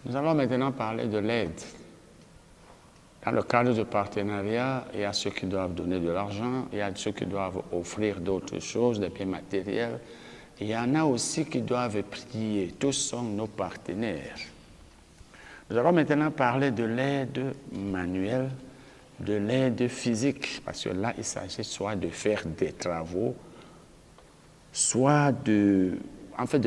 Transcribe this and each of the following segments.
Nous allons maintenant parler de l'aide. Dans le cadre du partenariat, il y a ceux qui doivent donner de l'argent, il y a ceux qui doivent offrir d'autres choses, des biens matériels. Il y en a aussi qui doivent prier. Tous sont nos partenaires. Nous allons maintenant parler de l'aide manuelle, de l'aide physique, parce que là, il s'agit soit de faire des travaux, soit de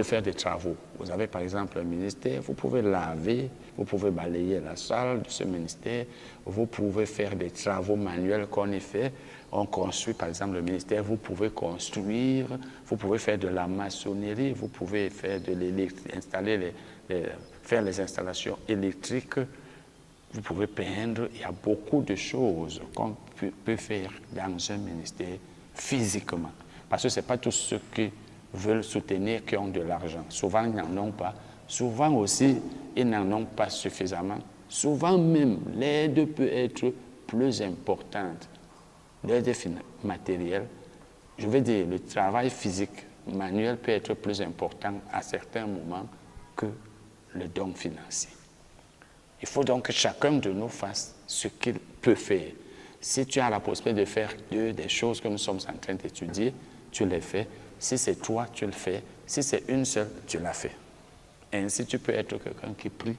faire des travaux. Vous avez par exemple un ministère, vous pouvez laver, vous pouvez balayer la salle de ce ministère, vous pouvez faire des travaux manuels qu'on y fait. On construit par exemple le ministère, vous pouvez construire, vous pouvez faire de la maçonnerie, vous pouvez faire de faire les installations électriques, vous pouvez peindre. Il y a beaucoup de choses qu'on peut faire dans un ministère physiquement. Parce que ce n'est pas tous ceux qui veulent soutenir qui ont de l'argent. Souvent, ils n'en ont pas. Souvent aussi, ils n'en ont pas suffisamment. Souvent même, l'aide peut être plus importante. L'aide matérielle, je veux dire, le travail physique, manuel peut être plus important à certains moments que le don financier. Il faut donc que chacun de nous fasse ce qu'il peut faire. Si tu as la possibilité de faire des choses que nous sommes en train d'étudier, tu les fais. Si c'est toi, tu le fais. Si c'est une seule, tu la fais. Ainsi, tu peux être quelqu'un qui prie,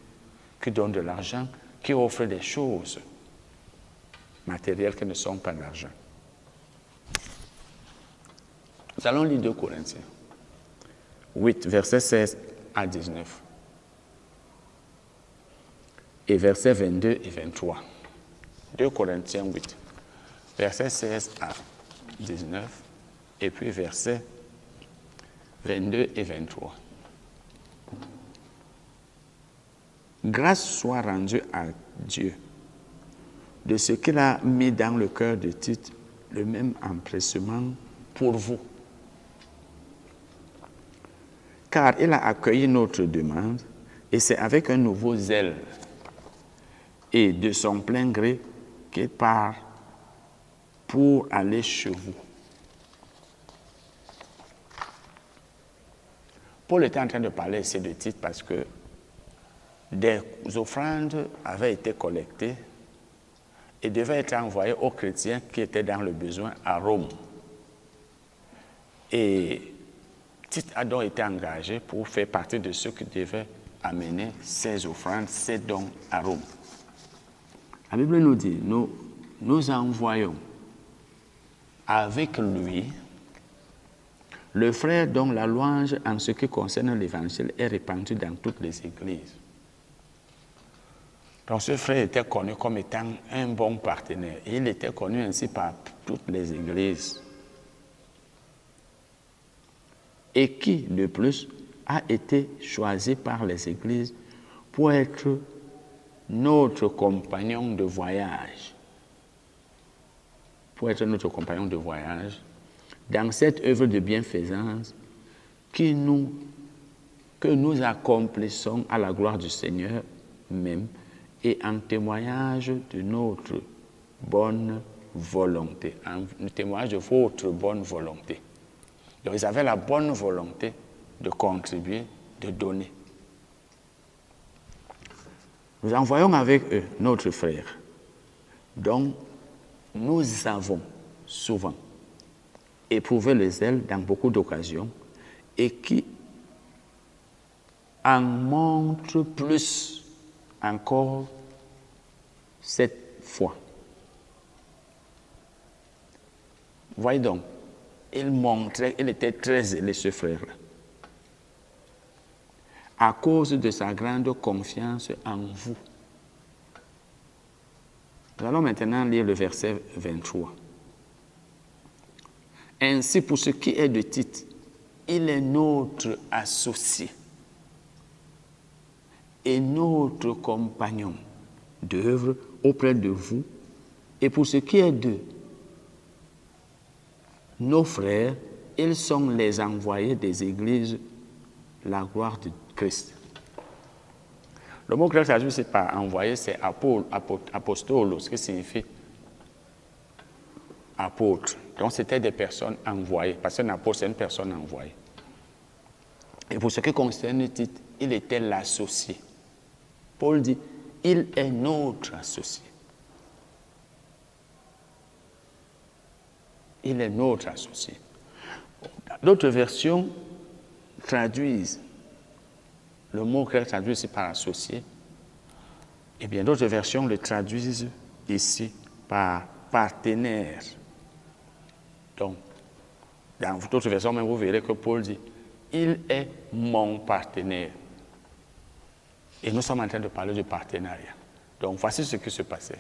qui donne de l'argent, qui offre des choses matérielles qui ne sont pas de l'argent. Nous allons lire 2 Corinthiens 8, versets 16 à 19. Et versets 22 et 23. 2 Corinthiens 8, versets 16 à 19, et puis versets 22 et 23. Grâce soit rendue à Dieu de ce qu'il a mis dans le cœur de Tite le même empressement pour vous. Car il a accueilli notre demande et c'est avec un nouveau zèle et de son plein gré qu'il part pour aller chez vous. Paul était en train de parler ici de Tite parce que des offrandes avaient été collectées et devaient être envoyées aux chrétiens qui étaient dans le besoin à Rome. Et Tite a donc été engagé pour faire partie de ceux qui devaient amener ces offrandes, ces dons à Rome. La Bible nous dit, nous envoyons avec lui le frère dont la louange en ce qui concerne l'évangile est répandue dans toutes les églises. Donc ce frère était connu comme étant un bon partenaire. Et il était connu ainsi par toutes les églises. Et qui, de plus, a été choisi par les églises pour être notre compagnon de voyage. Pour être notre compagnon de voyage dans cette œuvre de bienfaisance que nous accomplissons à la gloire du Seigneur même et en témoignage de notre bonne volonté, en témoignage de votre bonne volonté. Donc ils avaient la bonne volonté de contribuer, de donner. Nous envoyons avec eux notre frère, dont nous avons souvent éprouvé le zèle dans beaucoup d'occasions et qui en montre plus encore cette fois. Voyez donc, il était très zélé, ce frère-là, à cause de sa grande confiance en vous. Nous allons maintenant lire le verset 23. Ainsi, pour ce qui est de Tite, il est notre associé et notre compagnon d'œuvre auprès de vous. Et pour ce qui est de nos frères, ils sont les envoyés des églises, la gloire de Christ. Le mot grec traduit c'est pas envoyé, c'est apostolos, ce qui signifie apôtre. Donc c'était des personnes envoyées, parce qu'un apôtre c'est une personne envoyée. Et pour ce qui concerne Tite, il était l'associé. Paul dit, il est notre associé. Il est notre associé. D'autres versions traduisent le mot grec traduit ici par associé. Et bien d'autres versions le traduisent ici par partenaire. Donc, dans d'autres versions même, vous verrez que Paul dit, il est mon partenaire. Et nous sommes en train de parler de partenariat. Donc, voici ce qui se passait.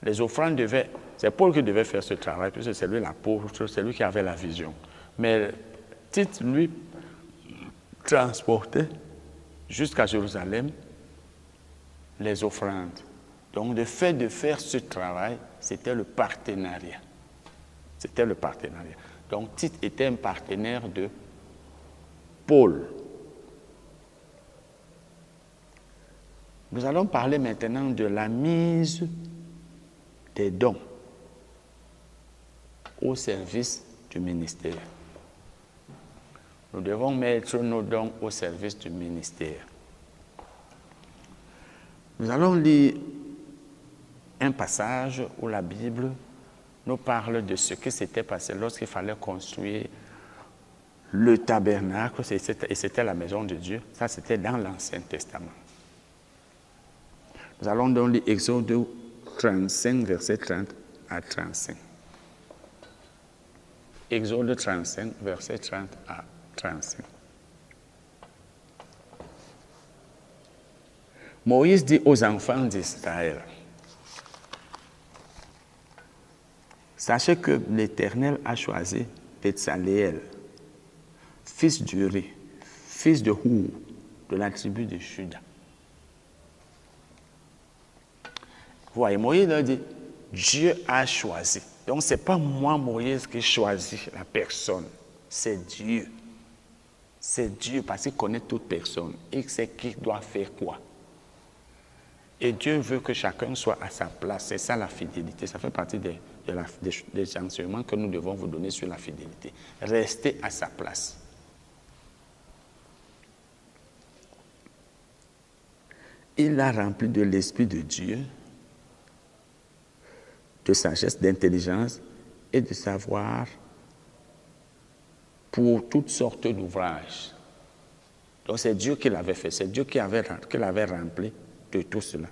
Les offrandes devaient, c'est Paul qui devait faire ce travail, puisque c'est lui l'apôtre, c'est lui qui avait la vision. Mais Tite, lui, transportait jusqu'à Jérusalem les offrandes. Donc, le fait de faire ce travail, c'était le partenariat. C'était le partenariat. Donc, Tite était un partenaire de Paul. Nous allons parler maintenant de la mise des dons au service du ministère. Nous devons mettre nos dons au service du ministère. Nous allons lire un passage où la Bible nous parle de ce qui s'était passé lorsqu'il fallait construire le tabernacle, et c'était la maison de Dieu. Ça, c'était dans l'Ancien Testament. Nous allons donc lire Exode 35, verset 30 à 35. Exode 35, verset 30 à 35. Moïse dit aux enfants d'Israël, sachez que l'Éternel a choisi Betsaléel, fils d'Uri, fils de Hur, de la tribu de Juda. Vous voyez, Moïse a dit, Dieu a choisi. Donc, ce n'est pas moi, Moïse, qui choisis la personne. C'est Dieu. C'est Dieu, parce qu'il connaît toute personne. Il sait qui doit faire quoi. Et Dieu veut que chacun soit à sa place. C'est ça la fidélité. Ça fait partie des enseignements que nous devons vous donner sur la fidélité. Restez à sa place. Il l'a rempli de l'Esprit de Dieu, de sagesse, d'intelligence et de savoir pour toutes sortes d'ouvrages. Donc c'est Dieu qui l'avait fait, c'est Dieu qui l'avait rempli de tout cela.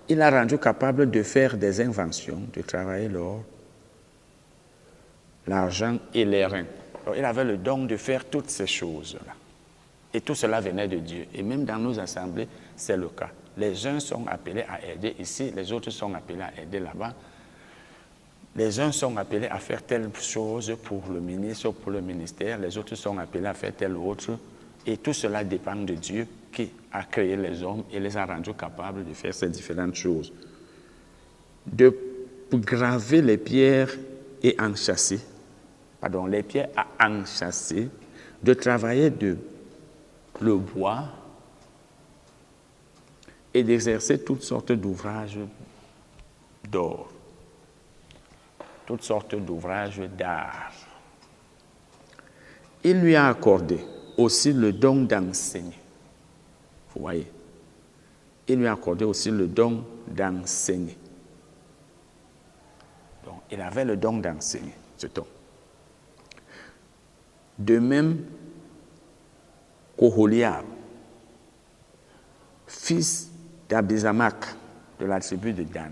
Il l'a rendu capable de faire des inventions, de travailler l'or, l'argent et les reins. Donc, il avait le don de faire toutes ces choses-là. Et tout cela venait de Dieu. Et même dans nos assemblées, c'est le cas. Les uns sont appelés à aider ici, les autres sont appelés à aider là-bas. Les uns sont appelés à faire telle chose pour le ministre ou pour le ministère, les autres sont appelés à faire telle autre. Et tout cela dépend de Dieu qui a créé les hommes et les a rendus capables de faire ces différentes choses. De graver les pierres et enchâsser, les pierres à enchâsser, de travailler le bois et d'exercer toutes sortes d'ouvrages d'or, toutes sortes d'ouvrages d'art. Il lui a accordé aussi le don d'enseigner. Vous voyez, il lui a accordé aussi le don d'enseigner. Donc, il avait le don d'enseigner, ce don. De même qu'Oholiab, fils d'Abisamak, de la tribu de Dan.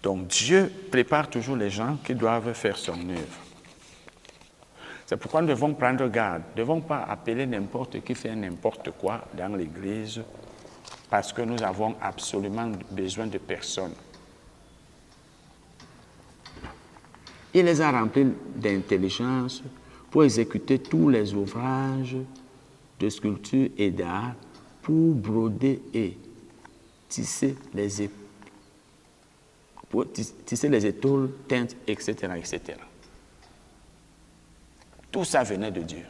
Donc Dieu prépare toujours les gens qui doivent faire son œuvre. C'est pourquoi nous devons prendre garde. Nous ne devons pas appeler n'importe qui faire n'importe quoi dans l'Église parce que nous avons absolument besoin de personnes. Il les a remplis d'intelligence pour exécuter tous les ouvrages de sculpture et d'art, pour broder et tisser les étoiles, teintes, etc., etc. Tout ça venait de Dieu.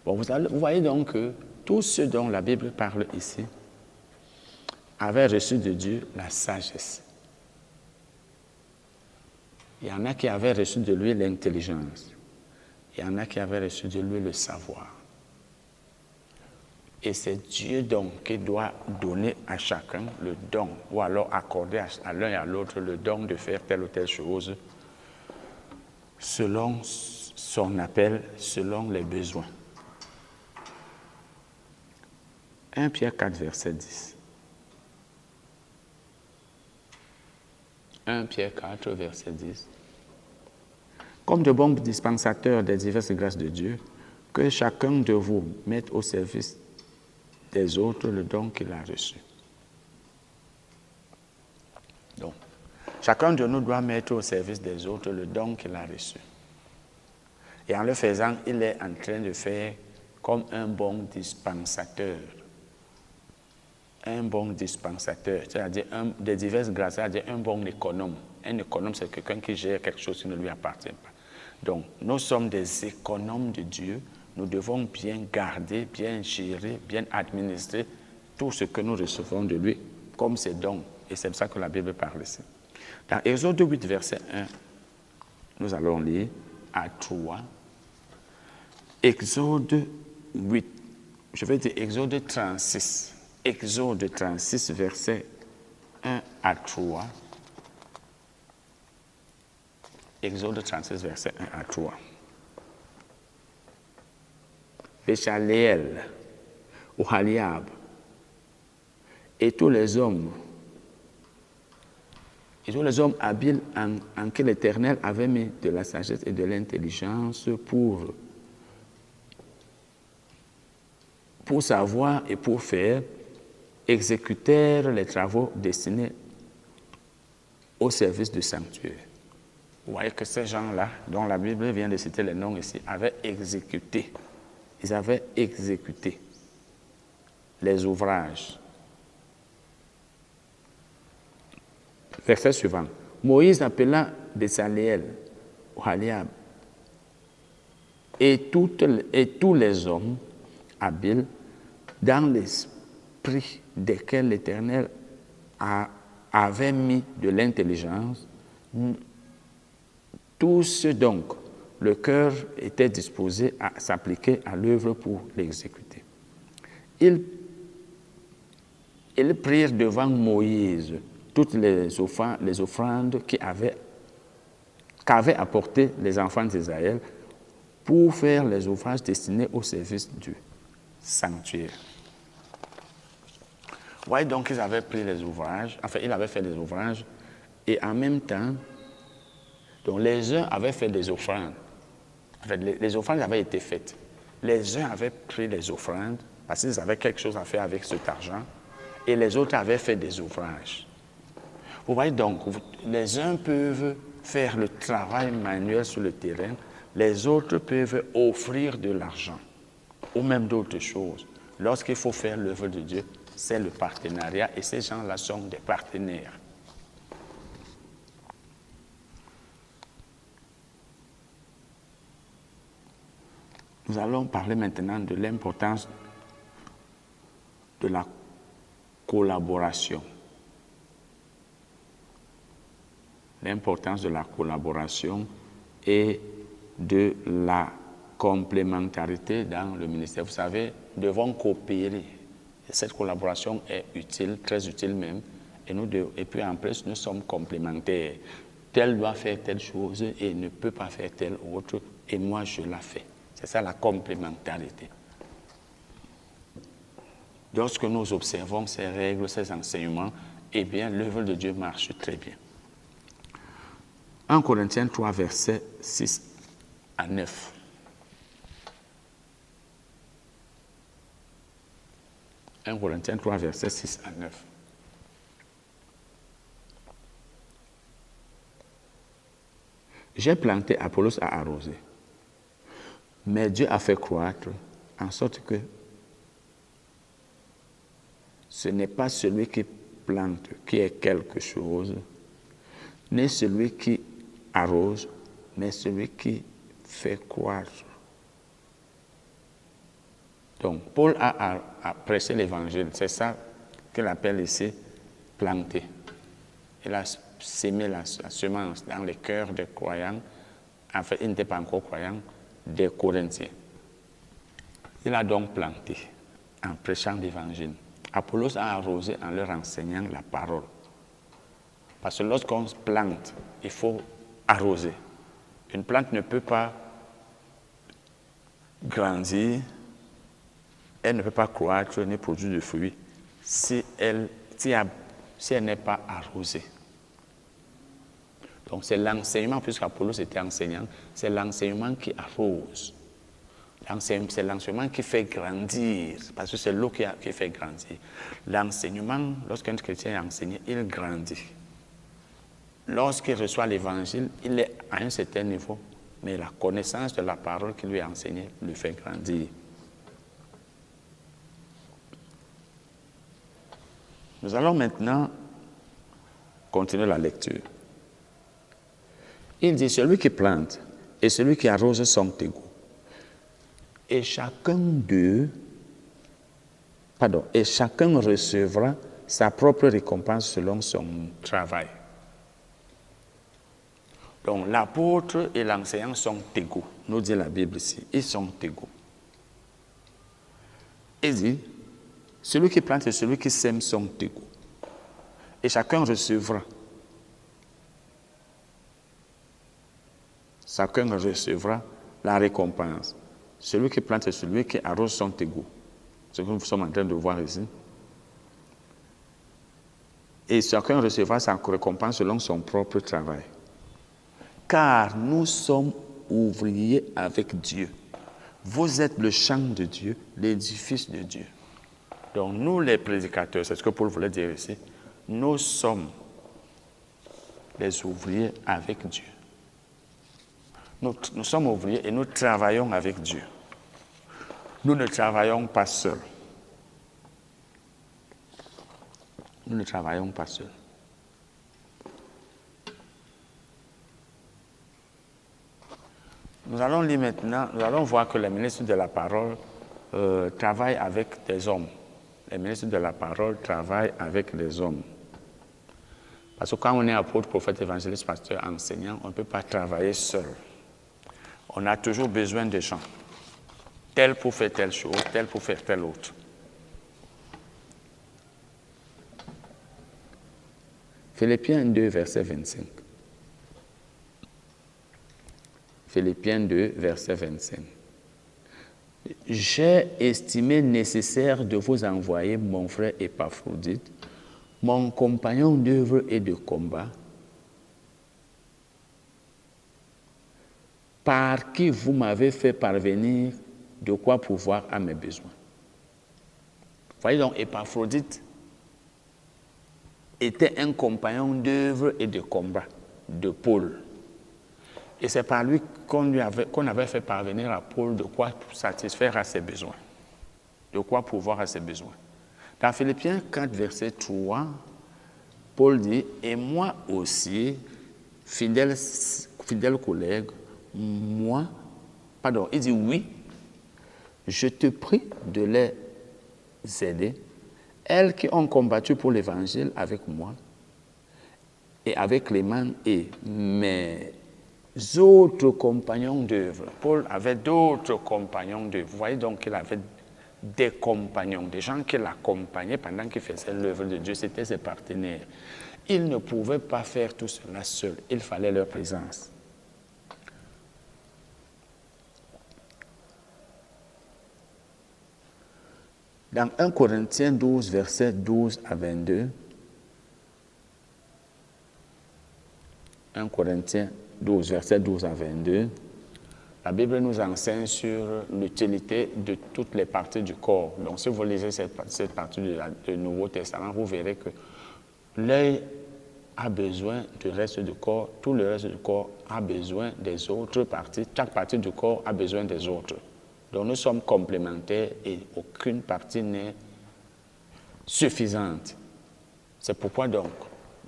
Bon, vous voyez donc que tous ceux dont la Bible parle ici avaient reçu de Dieu la sagesse. Il y en a qui avaient reçu de lui l'intelligence. Il y en a qui avaient reçu de lui le savoir. Et c'est Dieu donc qui doit donner à chacun le don, ou alors accorder à l'un et à l'autre le don de faire telle ou telle chose, selon son appel, selon les besoins. 1 Pierre 4, verset 10. 1 Pierre 4, verset 10. Comme de bons dispensateurs des diverses grâces de Dieu, que chacun de vous mette au service des autres le don qu'il a reçu. Donc, chacun de nous doit mettre au service des autres le don qu'il a reçu. Et en le faisant, il est en train de faire comme un bon dispensateur. Un bon dispensateur, c'est-à-dire des diverses grâces, c'est-à-dire un bon économe. Un économe, c'est quelqu'un qui gère quelque chose qui ne lui appartient pas. Donc, nous sommes des économes de Dieu. Nous devons bien garder, bien gérer, bien administrer tout ce que nous recevons de lui comme ses dons. Et c'est de ça que la Bible parle ici. Dans Exode 8, verset 1, nous allons lire à 3. Exode 8, je vais dire Exode 36. Exode 36, verset 1 à 3. Exode 36, verset 1 à 3. Béchaléel, Oholiab, et tous les hommes habiles en qui l'Éternel avait mis de la sagesse et de l'intelligence pour savoir et pour faire, exécutèrent les travaux destinés au service du sanctuaire. Vous voyez que ces gens-là, dont la Bible vient de citer les noms ici, avaient exécuté. Ils avaient exécuté les ouvrages. Verset suivant. Moïse appela Béchaléel, Oholiab, et tous les hommes habiles dans l'esprit desquels l'Éternel avait mis de l'intelligence, tous donc le cœur était disposé à s'appliquer à l'œuvre pour l'exécuter. Ils prirent devant Moïse toutes les offrandes qu'avaient apportées les enfants d'Israël pour faire les ouvrages destinés au service du sanctuaire. Vous voyez donc qu'ils avaient pris les ouvrages, enfin ils avaient fait des ouvrages, et en même temps, donc les uns avaient fait des offrandes. En fait, les offrandes avaient été faites. Les uns avaient pris les offrandes parce qu'ils avaient quelque chose à faire avec cet argent, et les autres avaient fait des ouvrages. Vous voyez donc, les uns peuvent faire le travail manuel sur le terrain, les autres peuvent offrir de l'argent ou même d'autres choses. Lorsqu'il faut faire l'œuvre de Dieu, c'est le partenariat et ces gens-là sont des partenaires. Nous allons parler maintenant de l'importance de la collaboration. L'importance de la collaboration et de la complémentarité dans le ministère. Vous savez, nous devons coopérer. Et cette collaboration est utile, très utile même. Et puis en plus, nous sommes complémentaires. Tel doit faire telle chose et ne peut pas faire telle autre, et moi je la fais. C'est ça la complémentarité. Lorsque nous observons ces règles, ces enseignements, eh bien, l'œuvre de Dieu marche très bien. 1 Corinthiens 3, versets 6 à 9. « 1 Corinthiens 3, versets 6 à 9. J'ai planté, Apollos a arrosé. Mais Dieu a fait croître en sorte que ce n'est pas celui qui plante qui est quelque chose, ni celui qui arrose, mais celui qui fait croître. Donc, Paul a prêché l'évangile. C'est ça qu'il appelle ici planter. Il a sémé la semence dans les cœurs des croyants. En fait, ils n'étaient pas encore croyants. des Corinthiens. Il a donc planté en prêchant l'évangile. Apollos a arrosé en leur enseignant la parole. Parce que lorsqu'on plante, il faut arroser. Une plante ne peut pas grandir, elle ne peut pas croître ni produire de fruits si elle n'est pas arrosée. Donc c'est l'enseignement, puisqu'Apollos était enseignant, c'est l'enseignement qui arrose. C'est l'enseignement qui fait grandir, parce que c'est l'eau qui fait grandir. L'enseignement, lorsqu'un chrétien est enseigné, il grandit. Lorsqu'il reçoit l'évangile, il est à un certain niveau, mais la connaissance de la parole qu'il lui a enseignée le fait grandir. Nous allons maintenant continuer la lecture. Il dit, celui qui plante et celui qui arrose sont égaux. Et chacun recevra sa propre récompense selon son travail. Donc l'apôtre et l'enseignant sont égaux, nous dit la Bible ici, ils sont égaux. Il dit, celui qui plante et celui qui sème sont égaux. Et chacun recevra. Chacun recevra la récompense. Celui qui plante et celui qui arrose sont égaux. Ce que nous sommes en train de voir ici. Et chacun recevra sa récompense selon son propre travail. Car nous sommes ouvriers avec Dieu. Vous êtes le champ de Dieu, l'édifice de Dieu. Donc nous les prédicateurs, c'est ce que Paul voulait dire ici, nous sommes les ouvriers avec Dieu. Nous sommes ouvriers et nous travaillons avec Dieu. Nous ne travaillons pas seuls. Nous ne travaillons pas seuls. Nous allons lire maintenant, nous allons voir que les ministres de la parole travaillent avec des hommes. Les ministres de la parole travaillent avec des hommes. Parce que quand on est apôtre, prophète, évangéliste, pasteur, enseignant, on ne peut pas travailler seul. On a toujours besoin de gens. Tel pour faire telle chose, tel pour faire telle autre. Philippiens 2, verset 25. Philippiens 2, verset 25. J'ai estimé nécessaire de vous envoyer mon frère Épaphrodite, mon compagnon d'œuvre et de combat, par qui vous m'avez fait parvenir de quoi pouvoir à mes besoins. Vous voyez donc, Épaphrodite était un compagnon d'œuvre et de combat de Paul. Et c'est par lui qu'on avait fait parvenir à Paul de quoi satisfaire à ses besoins, de quoi pouvoir à ses besoins. Dans Philippiens 4, verset 3, Paul dit, « Et moi aussi, fidèle collègue, il dit, oui, je te prie de les aider, elles qui ont combattu pour l'évangile avec moi, et avec Clément et mes autres compagnons d'œuvre. » Paul avait d'autres compagnons d'œuvre. Vous voyez donc qu'il avait des compagnons, des gens qui l'accompagnaient pendant qu'il faisait l'œuvre de Dieu. C'était ses partenaires. Il ne pouvait pas faire tout cela seul. Il fallait leur présence. Dans 1 Corinthiens 12, versets 12 à 22, 1 Corinthiens 12, versets 12 à 22, la Bible nous enseigne sur l'utilité de toutes les parties du corps. Donc, si vous lisez cette partie du Nouveau Testament, vous verrez que l'œil a besoin du reste du corps, tout le reste du corps a besoin des autres parties, chaque partie du corps a besoin des autres. Donc, nous sommes complémentaires et aucune partie n'est suffisante. C'est pourquoi donc,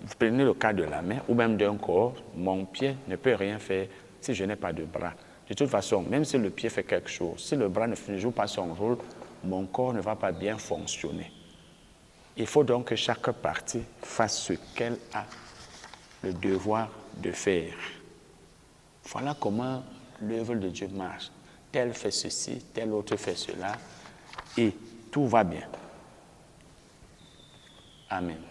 vous prenez le cas de la main ou même d'un corps, mon pied ne peut rien faire si je n'ai pas de bras. De toute façon, même si le pied fait quelque chose, si le bras ne joue pas son rôle, mon corps ne va pas bien fonctionner. Il faut donc que chaque partie fasse ce qu'elle a le devoir de faire. Voilà comment l'œuvre de Dieu marche. tel fait ceci, tel autre fait cela, et tout va bien. Amen.